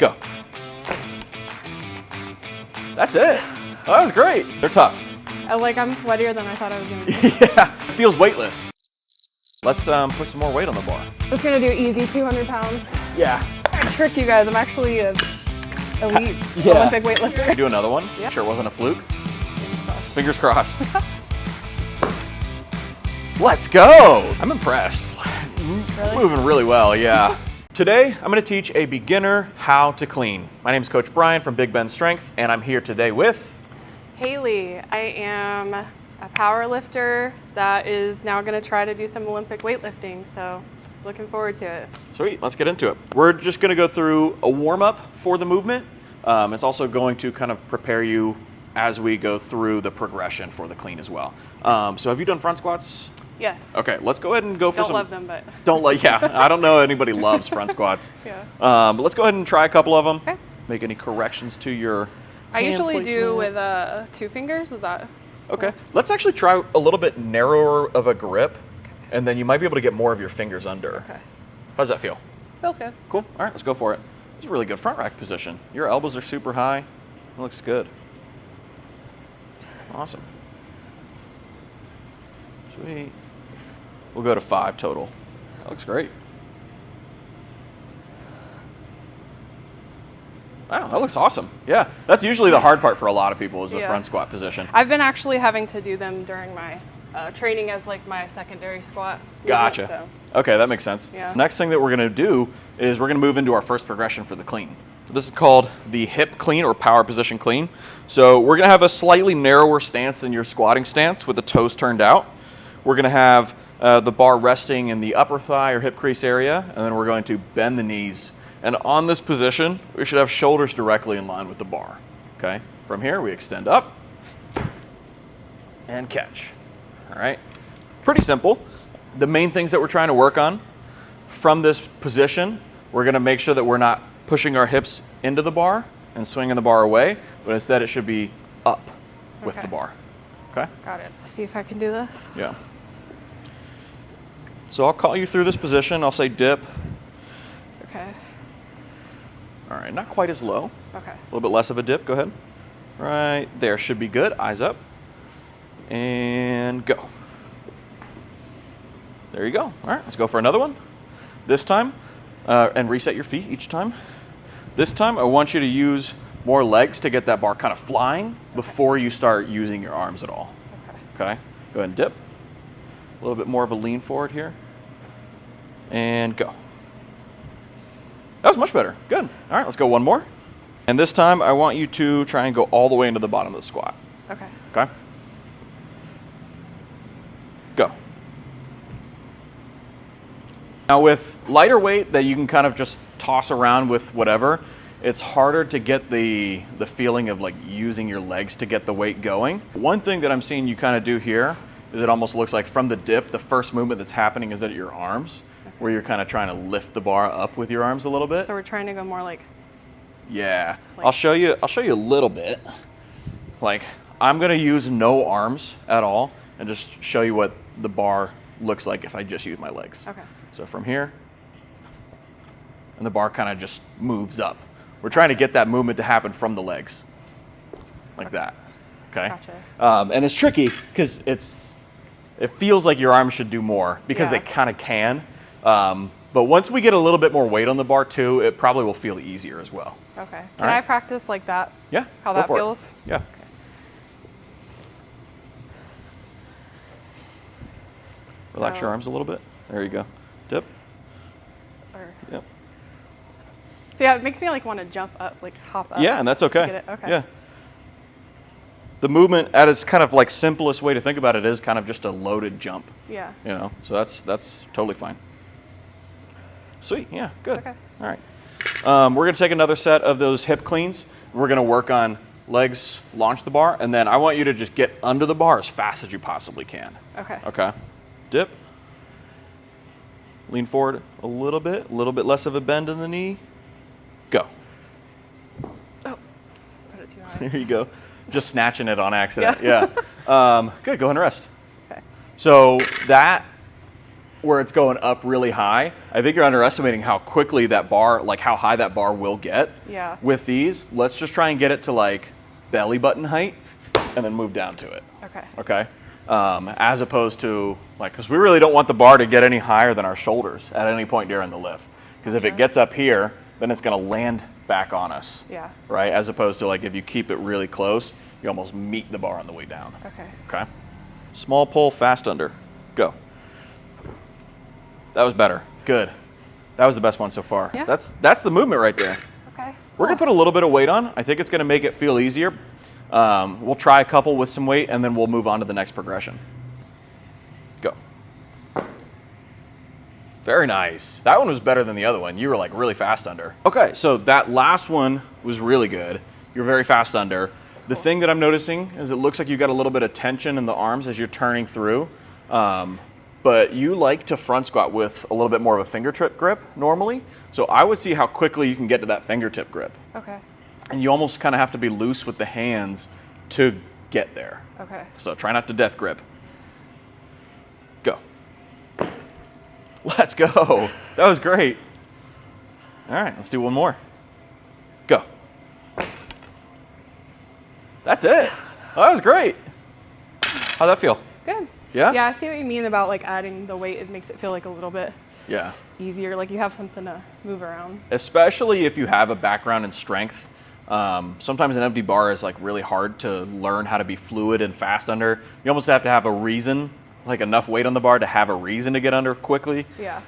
Go. That's it. Oh, that was great. They're tough. I'm sweatier than I thought I was going to be. Yeah, it feels weightless. Let's put some more weight on the bar. Just going to do easy 200 pounds. Yeah. I trick you guys. I'm actually an elite Olympic weightlifter. Do another one? Yeah. Sure it wasn't a fluke? Fingers crossed. Let's go. I'm impressed. Really? Moving really well, yeah. Today, I'm gonna teach a beginner how to clean. My name is Coach Brian from Big Ben Strength, and I'm here today with... Haley. I am a power lifter that is now gonna try to do some Olympic weightlifting, so looking forward to it. Sweet, let's get into it. We're just gonna go through a warm-up for the movement. It's also going to kind of prepare you as we go through the progression for the clean as well. So have you done front squats? Yes. Okay, let's go ahead and go for Don't love them, but... yeah, I don't know anybody loves front squats. Yeah. But let's go ahead and try a couple of them. Okay. Make any corrections to your I usually hand do placement. with 2 fingers, is that? Okay, let's actually try a little bit narrower of a grip, and then you might be able to get more of your fingers under. Okay. How does that feel? Feels good. Cool, all right, let's go for it. This is a really good front rack position. Your elbows are super high. It looks good. Awesome. Sweet. We'll go to 5 total. That looks great. Wow, that looks awesome. Yeah, that's usually the hard part for a lot of people is the front squat position. I've been actually having to do them during my training as like my secondary squat movement, Gotcha. so. Okay, that makes sense. Yeah. Next thing that we're gonna do is we're gonna move into our first progression for the clean. This is called the hip clean or power position clean. So we're gonna have a slightly narrower stance than your squatting stance with the toes turned out. We're gonna have the bar resting in the upper thigh or hip crease area, and then we're going to bend the knees. And on this position, we should have shoulders directly in line with the bar, okay? From here, we extend up and catch, all right? Pretty simple. The main things that we're trying to work on from this position, we're gonna make sure that we're not pushing our hips into the bar and swinging the bar away, but instead it should be up with the bar, okay? Got it. See if I can do this. Yeah. So I'll call you through this position. I'll say dip. Okay. All right, not quite as low. Okay. A little bit less of a dip, go ahead. Right there should be good. Eyes up. And go. There you go. All right, let's go for another one. This time, and reset your feet each time. This time, I want you to use more legs to get that bar kind of flying before you start using your arms at all. Okay. Go ahead and dip. A little bit more of a lean forward here. And go. That was much better. Good. All right, let's go one more. And this time, I want you to try and go all the way into the bottom of the squat. Okay. Okay? Go. Now with lighter weight that you can kind of just toss around with whatever, it's harder to get the feeling of like using your legs to get the weight going. One thing that I'm seeing you kind of do here is it almost looks like from the dip, the first movement that's happening is at your arms, where you're kind of trying to lift the bar up with your arms a little bit. So we're trying to go more like... Yeah, I'll show you a little bit. Like, I'm gonna use no arms at all and just show you what the bar looks like if I just use my legs. Okay. So from here, and the bar kind of just moves up. We're trying to get that movement to happen from the legs, like that, okay? Gotcha. And it's tricky because it feels like your arms should do more because they kind of can. But once we get a little bit more weight on the bar too, it probably will feel easier as well. Okay. Can I practice like that? Yeah. How that feels? Yeah. Okay. Relax your arms a little bit. There you go. Dip. Yep. So yeah, it makes me like want to jump up, like hop up. Yeah, and that's okay. Get it. Okay. Yeah. The movement at its kind of like simplest way to think about it is kind of just a loaded jump. Yeah. You know, so that's totally fine. Sweet, yeah, good. Okay. All right. We're gonna take another set of those hip cleans. We're gonna work on legs, launch the bar, and then I want you to just get under the bar as fast as you possibly can. Okay. Okay. Dip. Lean forward a little bit less of a bend in the knee. Go. Oh, put it too high. There you go. Just snatching it on accident. Yeah. Good, go ahead and rest. Okay. So that where it's going up really high, I think you're underestimating how quickly that bar, like how high that bar will get. Yeah. With these, let's just try and get it to like belly button height and then move down to it. Okay. Okay. As opposed to like, because we really don't want the bar to get any higher than our shoulders at any point during the lift. Because if it gets up here, then it's going to land back on us. Yeah. Right? As opposed to like if you keep it really close, you almost meet the bar on the way down. Okay. Okay. Small pull, fast under. Go. That was better. Good. That was the best one so far. Yeah. That's the movement right there. Okay. We're going to put a little bit of weight on. I think it's going to make it feel easier. We'll try a couple with some weight, and then we'll move on to the next progression. Go. Very nice. That one was better than the other one. You were like really fast under. Okay, so that last one was really good. You're very fast under. The thing that I'm noticing is it looks like you got a little bit of tension in the arms as you're turning through. But you like to front squat with a little bit more of a fingertip grip normally. So I would see how quickly you can get to that fingertip grip. Okay. And you almost kind of have to be loose with the hands to get there. Okay. So try not to death grip. Go. Let's go. That was great. All right, let's do one more. Go. That's it. Oh, that was great. How'd that feel? Good. Yeah? Yeah, I see what you mean about like adding the weight. It makes it feel like a little bit Yeah. easier. Like you have something to move around. Especially if you have a background in strength. Sometimes an empty bar is like really hard to learn how to be fluid and fast under. You almost have to have a reason, like enough weight on the bar to have a reason to get under quickly. Yeah.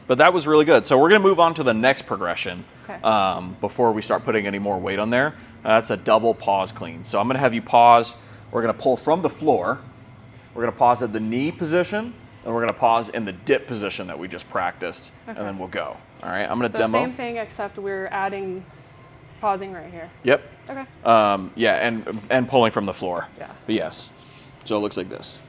But that was really good. So we're going to move on to the next progression Okay. before we start putting any more weight on there. That's a double pause clean. So I'm going to have you pause. We're going to pull from the floor. We're going to pause at the knee position, and we're going to pause in the dip position that we just practiced, and then we'll go. All right, I'm going to So demo. same thing, except we're adding pausing right here. Yep. Okay. Yeah, and pulling from the floor. Yeah. But yes. So it looks like this.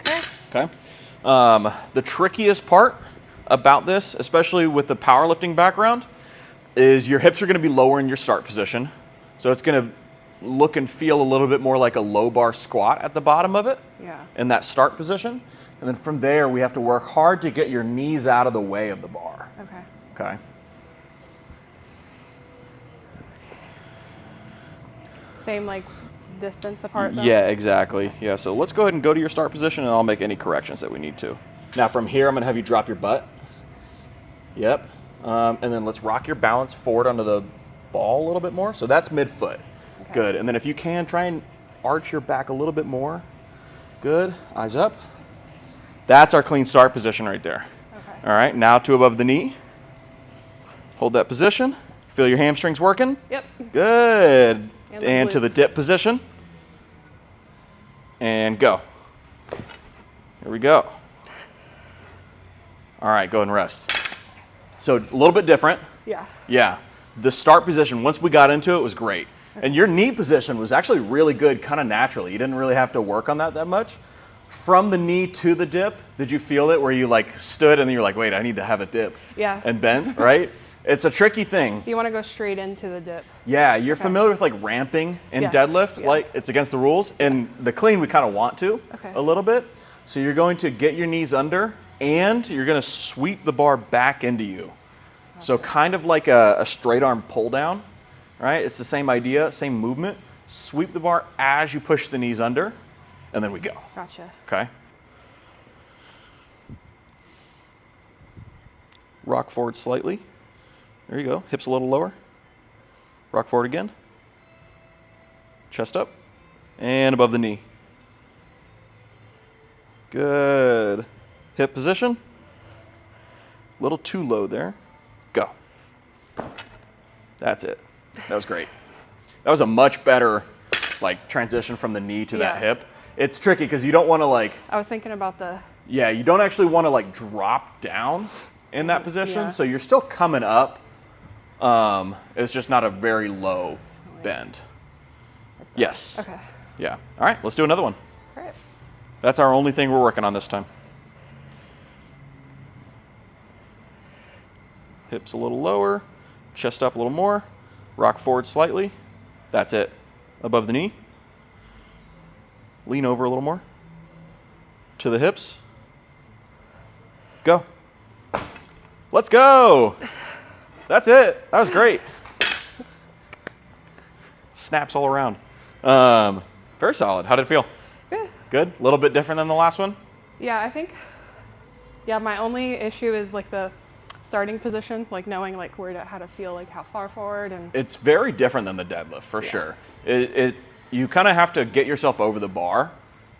Okay. Okay. The trickiest part about this, especially with the powerlifting background, is your hips are going to be lower in your start position. So it's going to look and feel a little bit more like a low bar squat at the bottom of it. Yeah. In that start position. And then from there, we have to work hard to get your knees out of the way of the bar. Okay. Okay. Same like distance apart though? Yeah, exactly. Yeah, so let's go ahead and go to your start position and I'll make any corrections that we need to. Now from here, I'm gonna have you drop your butt. Yep. And then let's rock your balance forward onto the ball a little bit more. So that's midfoot. Okay. Good. And then if you can, try and arch your back a little bit more. Good. Eyes up. That's our clean start position right there. Okay. All right, now two above the knee. Hold that position. Feel your hamstrings working? Yep. Good. And the And to the glutes. dip position. And go. Here we go. All right, go ahead and rest. So a little bit different. Yeah. Yeah. The start position, once we got into it, was great. And your knee position was actually really good, kind of naturally. You didn't really have to work on that much. From the knee to the dip, did you feel it where you like stood and then you're like, wait, I need to have a dip? Yeah. And bend, right? It's a tricky thing. So you want to go straight into the dip. Yeah, you're familiar with like ramping in Yes, deadlift, yeah. like it's against the rules. And the clean, we kind of want to Okay. a little bit. So you're going to get your knees under and you're going to sweep the bar back into you. So kind of like a straight arm pull down, right? It's the same idea, same movement. Sweep the bar as you push the knees under, and then we go. Gotcha. Okay. Rock forward slightly. There you go. Hips a little lower. Rock forward again. Chest up. And above the knee. Good. Hip position. A little too low there. Go. That's it. That was great. That was a much better like transition from the knee to that Yeah. hip. It's tricky because you don't want to like, I was thinking about the yeah, you don't actually want to like drop down in that position. Yeah. So you're still coming up. It's just not a very low bend. Yes. Okay. Yeah. All right, let's do another one. Great. That's our only thing we're working on this time. Hips a little lower, chest up a little more, rock forward slightly. That's it. above the knee. Lean over a little more. To the hips. Go. Let's go. That's it. That was great. Snaps all around. Very solid. How did it feel? Good. Good? A little bit different than the last one? Yeah, I think, yeah, my only issue is like the starting position, like knowing like how to feel, like how far forward. And it's very different than the deadlift for sure. You kind of have to get yourself over the bar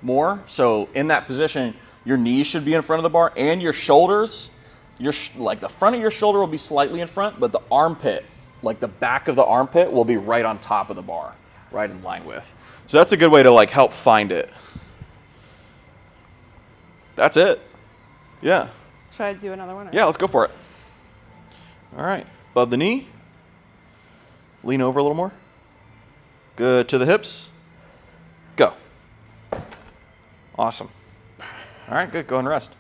more. So in that position, your knees should be in front of the bar and your shoulders, like the front of your shoulder will be slightly in front, but the armpit, like the back of the armpit will be right on top of the bar, right in line with. So that's a good way to like help find it. That's it. Yeah. Should I do another one? Yeah, let's go for it. All right, above the knee. Lean over a little more. Good, to the hips. Go. Awesome. All right, good, go ahead and rest.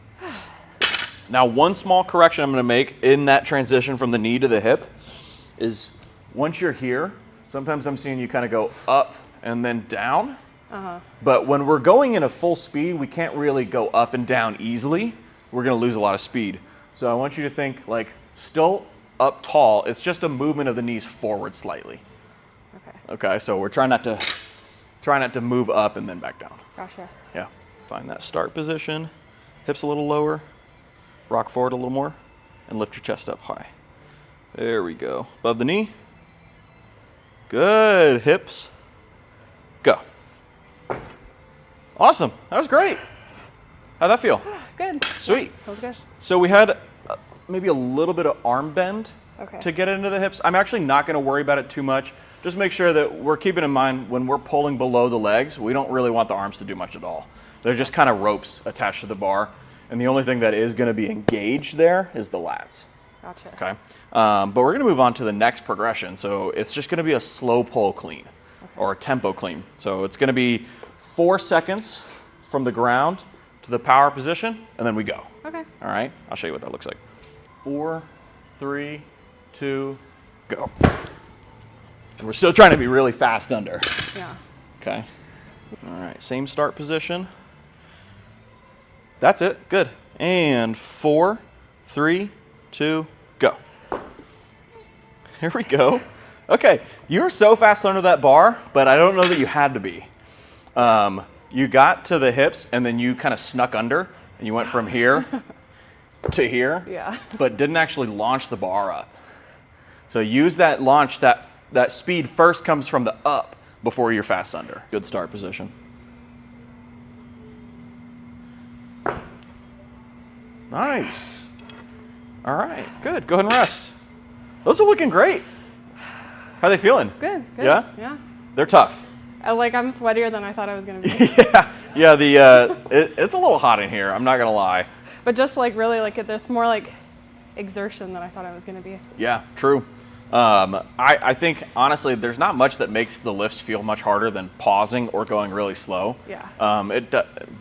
Now, one small correction I'm gonna make in that transition from the knee to the hip is once you're here, sometimes I'm seeing you kind of go up and then down. But when we're going in a full speed, we can't really go up and down easily. We're gonna lose a lot of speed. So I want you to think like still up tall, it's just a movement of the knees forward slightly. Okay, so we're trying not to move up and then back down. Gotcha. Yeah, find that start position, hips a little lower, rock forward a little more, and lift your chest up high. There we go. Above the knee. Good, hips. Go. Awesome, that was great. How'd that feel? Good. Sweet. That was good. So we had maybe a little bit of arm bend to get into the hips. I'm actually not gonna worry about it too much. Just make sure that we're keeping in mind when we're pulling below the legs, we don't really want the arms to do much at all. They're just kind of ropes attached to the bar. And the only thing that is gonna be engaged there is the lats. Gotcha. Okay, but we're gonna move on to the next progression. So it's just gonna be a slow pull clean or a tempo clean. So it's gonna be 4 seconds from the ground to the power position, and then we go. Okay. All right, I'll show you what that looks like. 4, 3, 2, go. And we're still trying to be really fast under. Yeah. Okay. All right, same start position. That's it, good. And 4, 3, 2, go. Here we go. Okay, you were so fast under that bar, but I don't know that you had to be. You got to the hips and then you kind of snuck under and you went from here to here, but didn't actually launch the bar up. So use that launch, that speed first comes from the up before you're fast under. Good start position. Nice. All right, good. Go ahead and rest. Those are looking great. How are they feeling? Good. Yeah? Yeah. They're tough. Like I'm sweatier than I thought I was gonna be. Yeah. It's a little hot in here. I'm not gonna lie. But just like really like there's more like exertion than I thought I was gonna be. Yeah, true. I think honestly, there's not much that makes the lifts feel much harder than pausing or going really slow. Yeah.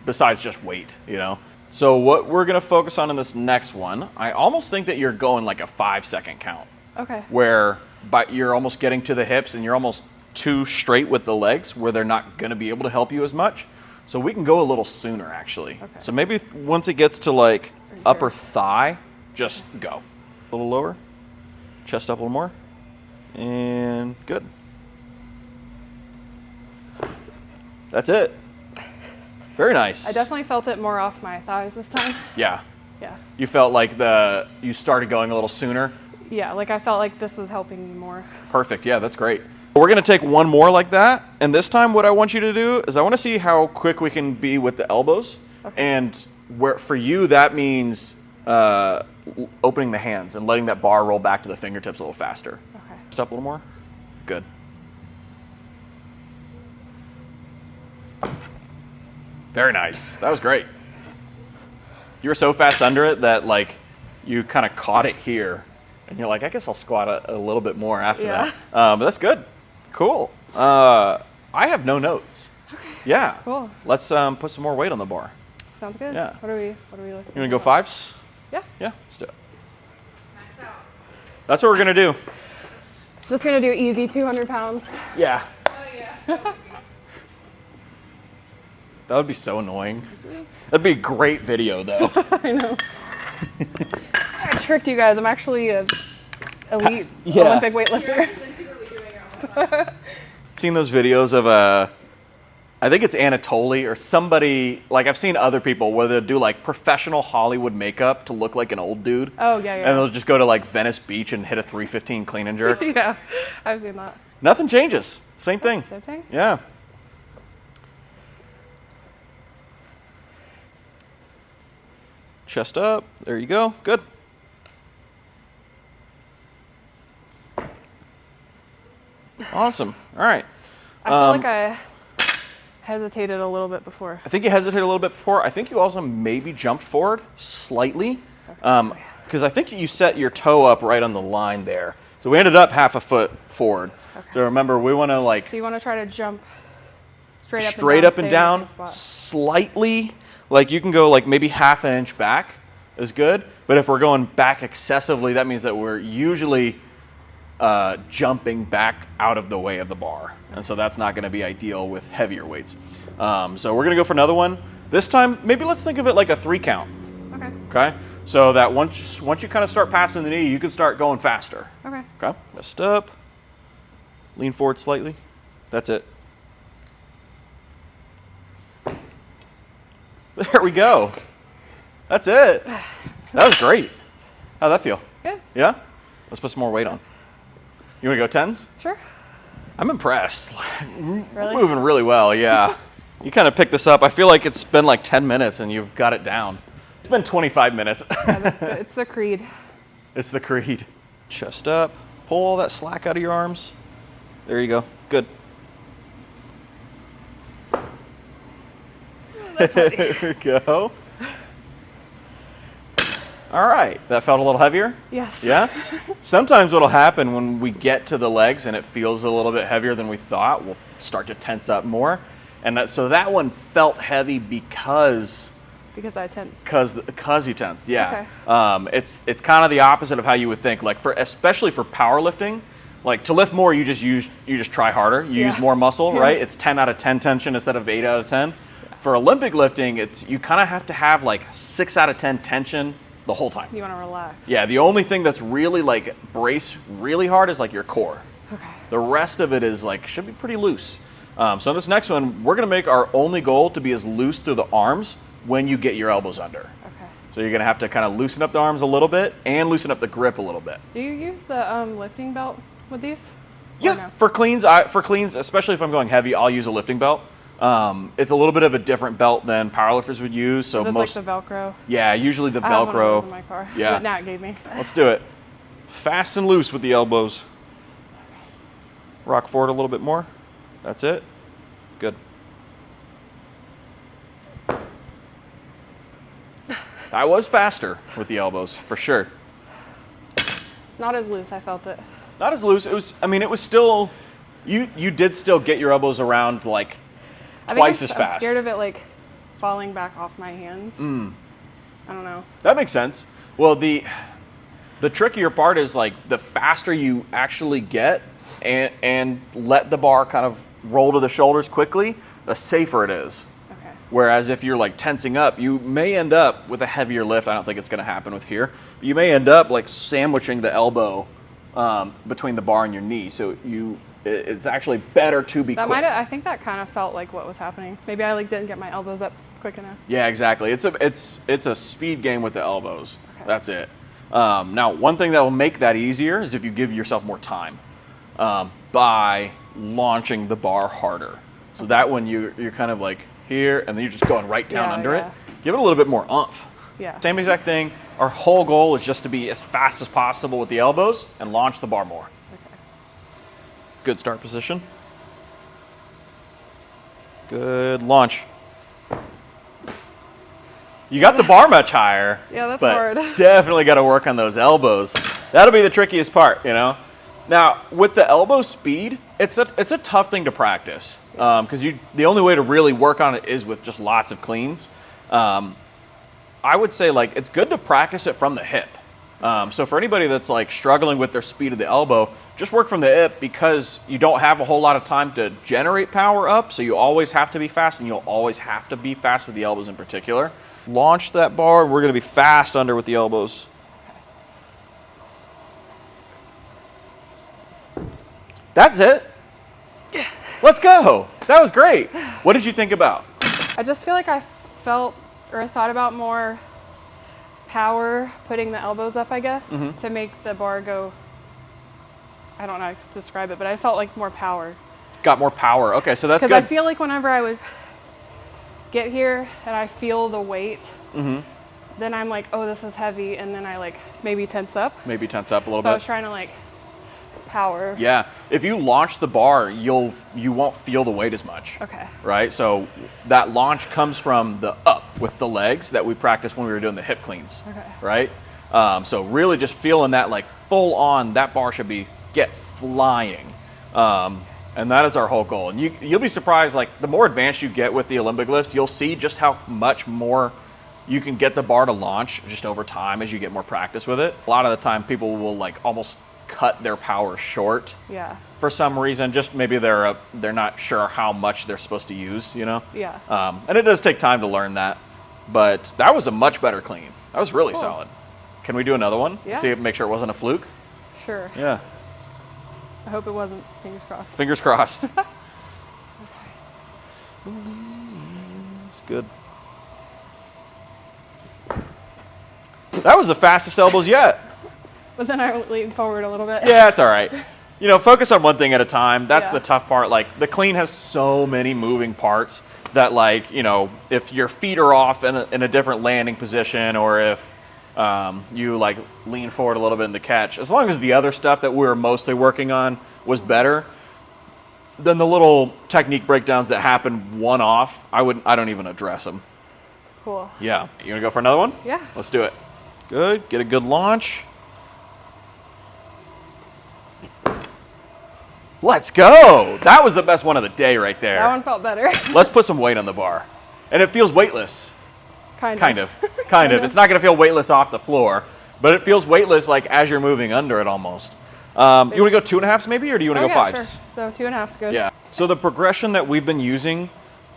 Besides just weight, you know. So what we're gonna focus on in this next one, I almost think that you're going like a 5-second count. Okay. Where you're almost getting to the hips and you're almost too straight with the legs where they're not gonna be able to help you as much. So we can go a little sooner actually. Okay. So maybe once it gets to like upper thigh, just go. A little lower, chest up a little more, and good. That's it. Very nice. I definitely felt it more off my thighs this time. Yeah. Yeah. You felt like you started going a little sooner? Yeah, like I felt like this was helping me more. Perfect, yeah, that's great. We're gonna take one more like that, and this time what I want you to do is I wanna see how quick we can be with the elbows. Okay. And where for you, that means opening the hands and letting that bar roll back to the fingertips a little faster. Okay. Just up a little more. Good. Very nice. That was great. You were so fast under it that like you kind of caught it here, and you're like, I guess I'll squat a little bit more after that. But that's good. Cool. I have no notes. Okay. Yeah. Cool. Let's put some more weight on the bar. Sounds good. Yeah. What are we looking You wanna go 5s? Yeah. Yeah, let's do it. Max out. That's what we're gonna do. Just gonna do easy 200 pounds. Yeah. Oh yeah. That would be so annoying. That'd be a great video, though. I know. I tricked you guys. I'm actually an elite Yeah. Olympic weightlifter. Seen those videos of I think it's Anatoly or somebody, like I've seen other people where they'll do like professional Hollywood makeup to look like an old dude. Oh, yeah, yeah. And they'll just go to like Venice Beach and hit a 315 clean and jerk. Yeah, I've seen that. Nothing changes. Same thing. Same thing? Yeah. Chest up. There you go. Good. Awesome. All right. I feel like I hesitated a little bit before. I think you hesitated a little bit before. I think you also maybe jumped forward slightly because I think you set your toe up right on the line there. So we ended up half a foot forward. Okay. So remember, we want to like So you want to try to jump straight up stay and in down, the same spot. slightly. Like you can go like maybe half an inch back is good. But if we're going back excessively, that means that we're usually jumping back out of the way of the bar. And so that's not going to be ideal with heavier weights. So we're going to go for another one. This time, maybe let's think of it like a 3 count. Okay. Okay? So that once you kind of start passing the knee, you can start going faster. Okay. Okay? Rest up. Lean forward slightly. That's it. There we go. That's it. That was great. How'd that feel? Good. Yeah? Let's put some more weight on. You want to go 10s? Sure. I'm impressed. Really? Moving really well, yeah. You kind of picked this up. I feel like it's been like 10 minutes and you've got it down. It's been 25 minutes. It's the creed. It's the creed. Chest up. Pull all that slack out of your arms. There you go. Good. There we go. All right. That felt a little heavier? Yes. Yeah? Sometimes what'll happen when we get to the legs and it feels a little bit heavier than we thought, we'll start to tense up more. And so that one felt heavy because I tensed. Because you tensed, yeah. Okay. It's kind of the opposite of how you would think. Like especially for powerlifting, like to lift more, you just try harder. You use more muscle, right? It's 10 out of 10 tension instead of 8 out of 10. For Olympic lifting, you kind of have to have like 6 out of 10 tension the whole time. You want to relax. Yeah, the only thing that's really like brace really hard is like your core. Okay. The rest of it is like should be pretty loose. So in this next one, we're gonna make our only goal to be as loose through the arms when you get your elbows under. Okay. So you're gonna have to kind of loosen up the arms a little bit and loosen up the grip a little bit. Do you use the lifting belt with these? Yeah, no? for cleans, especially if I'm going heavy, I'll use a lifting belt. It's a little bit of a different belt than powerlifters would use. So Is it most like the Velcro? Yeah, usually the I have one of those Velcro. in my car. Yeah. That Nat gave me. Let's do it. Fast and loose with the elbows. Rock forward a little bit more. That's it. Good. I was faster with the elbows, for sure. Not as loose, I felt it. Not as loose. It was still, you did still get your elbows around like twice as I'm fast. scared of it like falling back off my hands. I don't know. That makes sense. Well, the trickier part is like the faster you actually get and let the bar kind of roll to the shoulders quickly, the safer it is. Okay. Whereas if you're like tensing up, you may end up with a heavier lift. I don't think it's going to happen with here. But you may end up like sandwiching the elbow between the bar and your knee. So it's actually better to be quick. I think that kind of felt like what was happening. Maybe I like didn't get my elbows up quick enough. Yeah, exactly. It's a speed game with the elbows. Okay. That's it. Now, one thing that will make that easier is if you give yourself more time by launching the bar harder. So that when you're kind of like here, and then you're just going right down under it. Give it a little bit more oomph. Yeah. Same exact thing. Our whole goal is just to be as fast as possible with the elbows and launch the bar more. Okay. Good start position. Good launch. You got the bar much higher. Yeah, that's but hard. Definitely got to work on those elbows. That'll be the trickiest part, you know. Now, with the elbow speed, it's a tough thing to practice because the only way to really work on it is with just lots of cleans. I would say like it's good to practice it from the hip. So for anybody that's like struggling with their speed of the elbow, just work from the hip, because you don't have a whole lot of time to generate power up. So you always have to be fast, and you'll always have to be fast with the elbows in particular. Launch that bar. We're going to be fast under with the elbows. That's it. Yeah. Let's go. That was great. What did you think about? I just feel like I felt or thought about more power putting the elbows up, I guess, to make the bar go, I don't know how to describe it, but I felt like more power. Got more power. Okay, so that's good. Because I feel like whenever I would get here and I feel the weight, then I'm like, oh, this is heavy, and then I like maybe tense up. Maybe tense up a little bit. So I was trying to like power. Yeah, if you launch the bar, you won't feel the weight as much. Okay. Right, so that launch comes from the up with the legs that we practiced when we were doing the hip cleans. Okay. Right, so really just feeling that like full on, that bar should be get flying, and that is our whole goal. And you'll be surprised, like the more advanced you get with the Olympic lifts, you'll see just how much more you can get the bar to launch just over time as you get more practice with it. A lot of the time people will like almost cut their power short. Yeah. For some reason, just maybe they're not sure how much they're supposed to use, you know? Yeah. And it does take time to learn that, but that was a much better clean. That was really Cool. solid. Can we do another one? Yeah. See, make sure it wasn't a fluke? Sure. Yeah. I hope it wasn't. Fingers crossed. Fingers crossed. It's good. That was the fastest elbows yet. But then I leaned forward a little bit. Yeah, it's all right. You know, focus on one thing at a time. That's Yeah. the tough part. Like, the clean has so many moving parts that, like, you know, if your feet are off in a different landing position, or if you, like, lean forward a little bit in the catch, as long as the other stuff that we were mostly working on was better, then the little technique breakdowns that happen one-off, I don't even address them. Cool. Yeah. You want to go for another one? Yeah. Let's do it. Good. Get a good launch. Let's go. That was the best one of the day right there. That one felt better. Let's put some weight on the bar. And it feels weightless. Kind of. Kind of. It's not going to feel weightless off the floor, but it feels weightless like as you're moving under it almost. You want to go 2.5s maybe, or do you want to go 5s? Sure. So 2.5's good. Yeah. So the progression that we've been using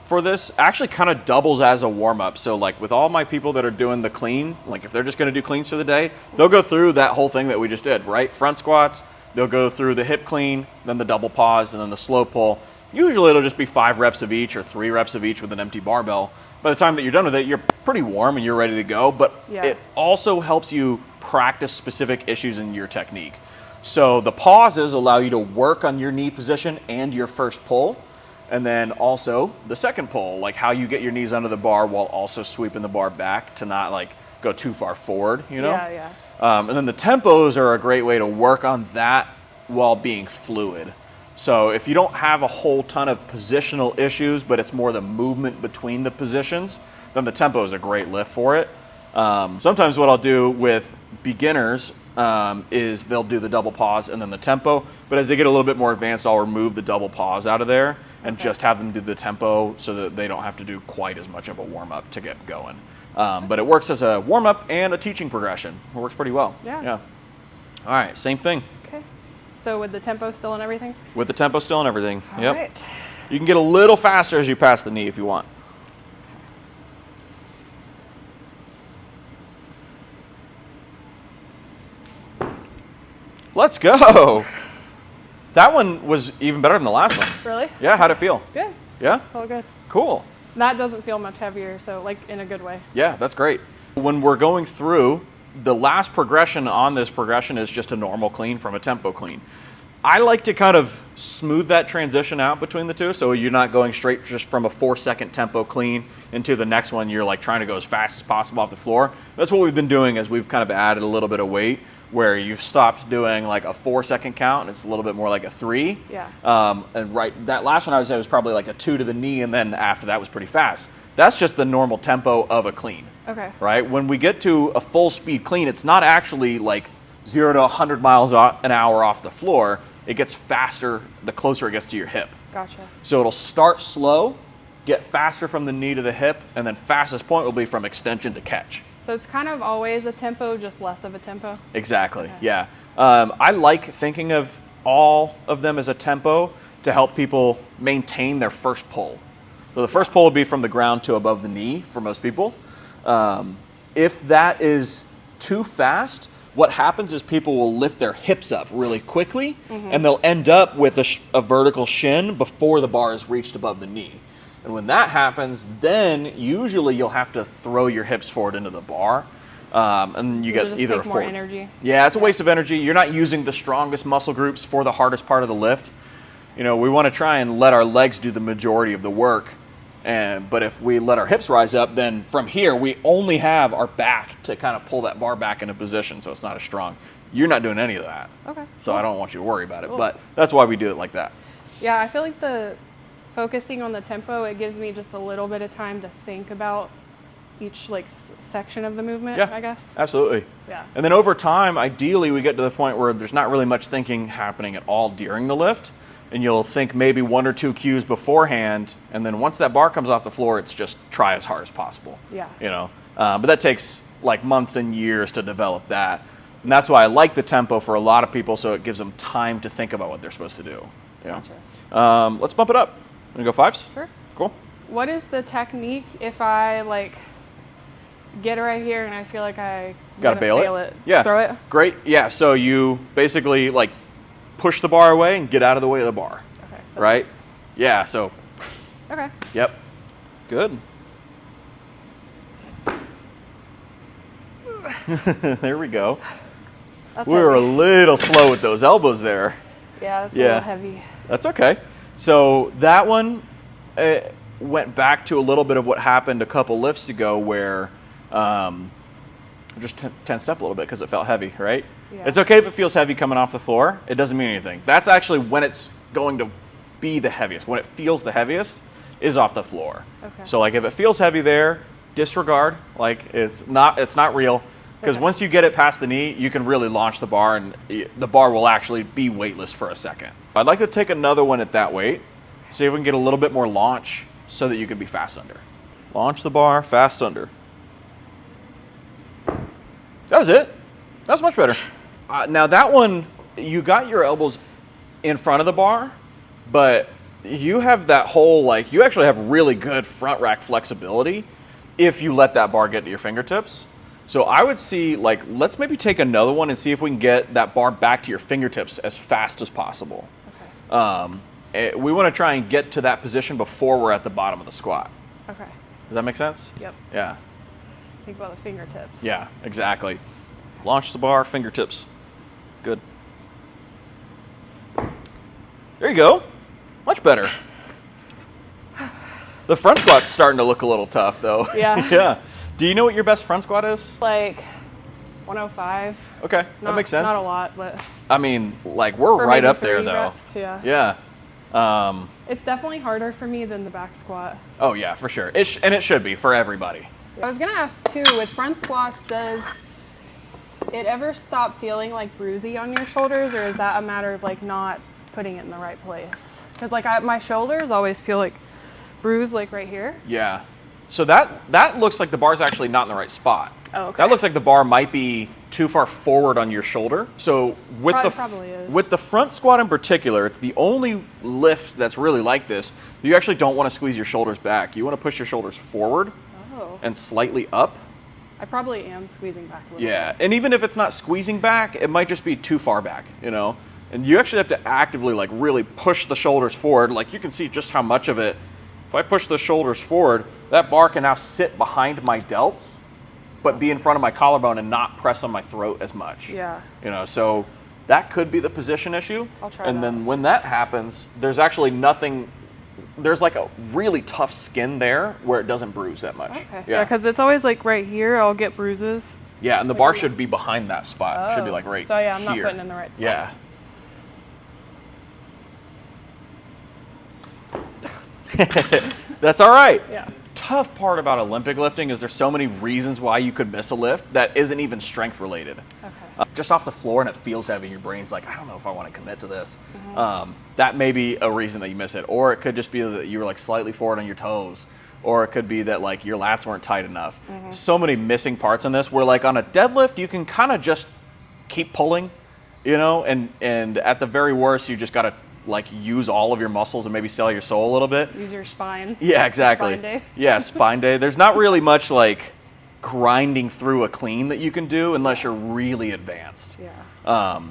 for this actually kind of doubles as a warm-up. So like with all my people that are doing the clean, like if they're just going to do cleans for the day, they'll go through that whole thing that we just did, right? Front squats, they'll go through the hip clean, then the double pause, and then the slow pull. Usually it'll just be 5 reps of each or 3 reps of each with an empty barbell. By the time that you're done with it, you're pretty warm and you're ready to go, but Yeah. it also helps you practice specific issues in your technique. So the pauses allow you to work on your knee position and your first pull, and then also the second pull, like how you get your knees under the bar while also sweeping the bar back to not like go too far forward, you know? Yeah, yeah. And then the tempos are a great way to work on that while being fluid. So if you don't have a whole ton of positional issues, but it's more the movement between the positions, then the tempo is a great lift for it. Sometimes what I'll do with beginners is they'll do the double pause and then the tempo, but as they get a little bit more advanced, I'll remove the double pause out of there and just have them do the tempo so that they don't have to do quite as much of a warm-up to get going. But it works as a warm-up and a teaching progression. It works pretty well. Yeah. All right, same thing. Okay. So with the tempo still and everything? With the tempo still and everything. All Yep. right. You can get a little faster as you pass the knee if you want. Let's go. That one was even better than the last one. Really? Yeah, how'd it feel? Good. Yeah? All good. Cool. That doesn't feel much heavier, so like in a good way. Yeah, that's great. When we're going through, the last progression on this progression is just a normal clean from a tempo clean. I like to kind of smooth that transition out between the two, so you're not going straight just from a 4-second tempo clean into the next one. You're like trying to go as fast as possible off the floor. That's what we've been doing, as we've kind of added a little bit of weight, where you've stopped doing like a 4-second count and it's a little bit more like a 3. Yeah. And right, that last one I would say was probably like a 2 to the knee, and then after that was pretty fast. That's just the normal tempo of a clean. Okay. Right? When we get to a full speed clean, it's not actually like 0 to 100 miles an hour off the floor. It gets faster the closer it gets to your hip. Gotcha. So it'll start slow, get faster from the knee to the hip, and then fastest point will be from extension to catch. Does So it's kind of always a tempo, just less of a tempo? Exactly, Okay. yeah. I like thinking of all of them as a tempo to help people maintain their first pull. So the first pull would be from the ground to above the knee for most people. If that is too fast, what happens is people will lift their hips up really quickly, and they'll end up with a vertical shin before the bar is reached above the knee. And when that happens, then usually you'll have to throw your hips forward into the bar, and you get either a more energy. Yeah, it's a waste of energy. You're not using the strongest muscle groups for the hardest part of the lift. You know, we want to try and let our legs do the majority of the work. But if we let our hips rise up, then from here we only have our back to kind of pull that bar back into position, so it's not as strong. You're not doing any of that. Okay. So I don't want you to worry about it, Cool. but that's why we do it like that. Yeah, I feel like focusing on the tempo, it gives me just a little bit of time to think about each like section of the movement, Yeah, I guess. Absolutely. Yeah. And then over time, ideally we get to the point where there's not really much thinking happening at all during the lift, and you'll think maybe 1 or 2 cues beforehand, and then once that bar comes off the floor, it's just try as hard as possible. Yeah. You know, but that takes like months and years to develop that. And that's why I like the tempo for a lot of people, so it gives them time to think about what they're supposed to do. You know? Gotcha. Let's bump it up. Wanna go 5s? Sure. Cool. What is the technique if I like get right here and I feel like I Gotta bail it? Yeah. Throw it? Great. Yeah. So you basically like push the bar away and get out of the way of the bar. Okay. So, Right? Yeah. So, Okay. yep. Good. There we go. That's We were a heavy. little slow with those elbows there. Yeah, that's a Yeah. little heavy. That's okay. So that one went back to a little bit of what happened a couple lifts ago where just tensed up a little bit because it felt heavy, right? Yeah. It's okay if it feels heavy coming off the floor. It doesn't mean anything. That's actually when it's going to be the heaviest. When it feels the heaviest is off the floor. Okay. So like if it feels heavy there, disregard. Like it's not real. Because Okay. once you get it past the knee, you can really launch the bar, and the bar will actually be weightless for a second. I'd like to take another one at that weight, see if we can get a little bit more launch so that you can be fast under. Launch the bar, fast under. That was it. That was much better. Now that one, you got your elbows in front of the bar, but you have that whole, like, you actually have really good front rack flexibility if you let that bar get to your fingertips. So I would see, like, let's maybe take another one and see if we can get that bar back to your fingertips as fast as possible. Okay. We want to try and get to that position before we're at the bottom of the squat. Okay. Does that make sense? Yep. Yeah. Think about the fingertips. Yeah, exactly. Launch the bar, fingertips. Good. There you go. Much better. The front squat's starting to look a little tough, though. Yeah. Yeah. Do you know what your best front squat is? Like 105. Okay, that makes sense. Not a lot, but I mean, like, we're for right maybe up there, 3 though. reps, yeah. Yeah. It's definitely harder for me than the back squat. Oh, yeah, for sure. And it should be for everybody. I was gonna ask too, with front squats, does it ever stop feeling like bruisey on your shoulders, or is that a matter of like not putting it in the right place? Because like my shoulders always feel like bruised, like right here. Yeah. So that looks like the bar's actually not in the right spot. Oh, okay. That looks like the bar might be too far forward on your shoulder. So with Probably is. with the front squat in particular, it's the only lift that's really like this. You actually don't want to squeeze your shoulders back. You want to push your shoulders forward Oh. and slightly up. I probably am squeezing back a little Yeah. bit. And even if it's not squeezing back, it might just be too far back, you know? And you actually have to actively like really push the shoulders forward. Like you can see just how much of it, if I push the shoulders forward, that bar can now sit behind my delts, but be in front of my collarbone and not press on my throat as much. Yeah. You know, so that could be the position issue. I'll try And that. then when that happens, there's actually nothing, there's like a really tough skin there where it doesn't bruise that much. Okay. Yeah. Because it's always like right here, I'll get bruises. Yeah, and the bar should be behind that spot. It should be like right So yeah, I'm not here. putting it in the right spot. Yeah. That's all right. Yeah. Tough part about Olympic lifting is there's so many reasons why you could miss a lift that isn't even strength related. Okay. Just off the floor and it feels heavy, your brain's like, I don't know if I want to commit to this. That may be a reason that you miss it. Or it could just be that you were like slightly forward on your toes, or it could be that like your lats weren't tight enough. So many missing parts in this, where like on a deadlift, you can kind of just keep pulling, you know, and at the very worst, you just got to like use all of your muscles and maybe sell your soul a little bit. Use your spine. Yeah, exactly. Spine day. Yeah, spine day. There's not really much like grinding through a clean that you can do unless you're really advanced. Yeah.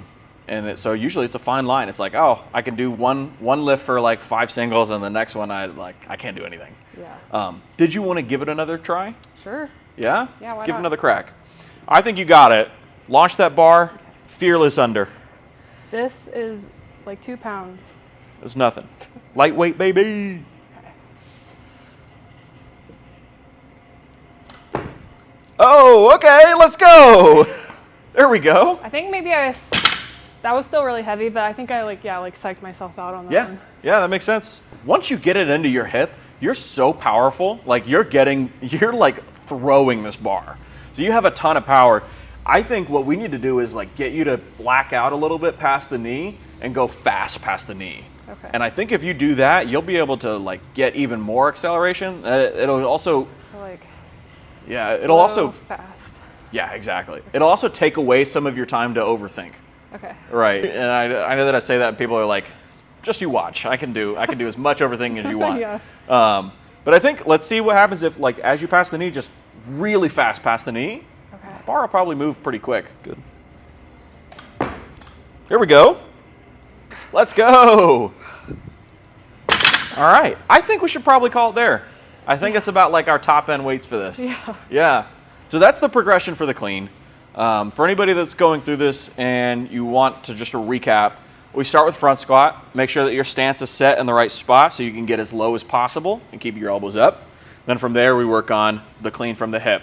So usually it's a fine line. It's like, oh, I can do one lift for like 5 singles, and the next one I can't do anything. Yeah. Did you want to give it another try? Sure. Yeah? Yeah, why Give it not? another crack. I think you got it. Launch that bar, fearless under. This is like 2 pounds. It's nothing. Lightweight, baby. Oh, okay, let's go. There we go. I think maybe that was still really heavy, but I think I psyched myself out on that Yeah, one. yeah, that makes sense. Once you get it into your hip, you're so powerful. Like you're like throwing this bar. So you have a ton of power. I think what we need to do is like get you to black out a little bit past the knee and go fast past the knee. Okay. And I think if you do that, you'll be able to like get even more acceleration. It'll also, So like. yeah, it'll also, fast. yeah, exactly. It'll also take away some of your time to overthink. Okay. Right. And I know that I say that and people are like, just you watch. I can do as much overthinking as you want. Yeah. But I think let's see what happens if like as you pass the knee, just really fast past the knee. Okay. The bar will probably move pretty quick. Good. Here we go. Let's go. All right. I think we should probably call it there. I think it's about like our top end weights for this. Yeah. Yeah. So that's the progression for the clean. For anybody that's going through this and you want to just a recap, we start with front squat. Make sure that your stance is set in the right spot so you can get as low as possible and keep your elbows up. Then from there, we work on the clean from the hip.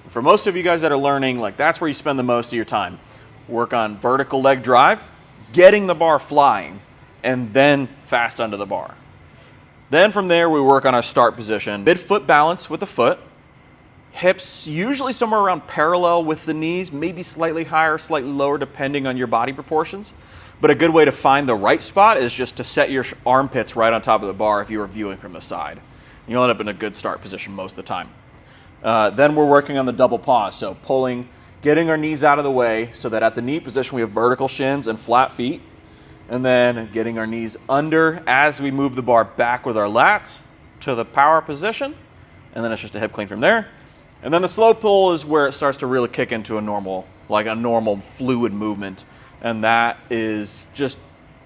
For most of you guys that are learning, like that's where you spend the most of your time. Work on vertical leg drive, getting the bar flying, and then fast under the bar. Then from there, we work on our start position. Mid-foot balance with the foot. Hips usually somewhere around parallel with the knees, maybe slightly higher, slightly lower, depending on your body proportions. But a good way to find the right spot is just to set your armpits right on top of the bar if you were viewing from the side. You'll end up in a good start position most of the time. Then we're working on the double pause, so pulling, getting our knees out of the way so that at the knee position we have vertical shins and flat feet. And then getting our knees under as we move the bar back with our lats to the power position. And then it's just a hip clean from there. And then the slow pull is where it starts to really kick into a normal fluid movement. And that is just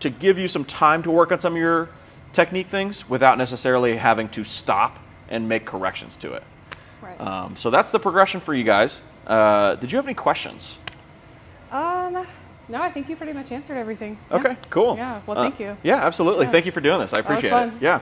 to give you some time to work on some of your technique things without necessarily having to stop and make corrections to it. Right. So that's the progression for you guys. Did you have any questions? No, I think you pretty much answered everything. Okay, Yeah. cool. Yeah, well, thank you. Yeah, absolutely. Yeah. Thank you for doing this. I was appreciate it. fun. Yeah.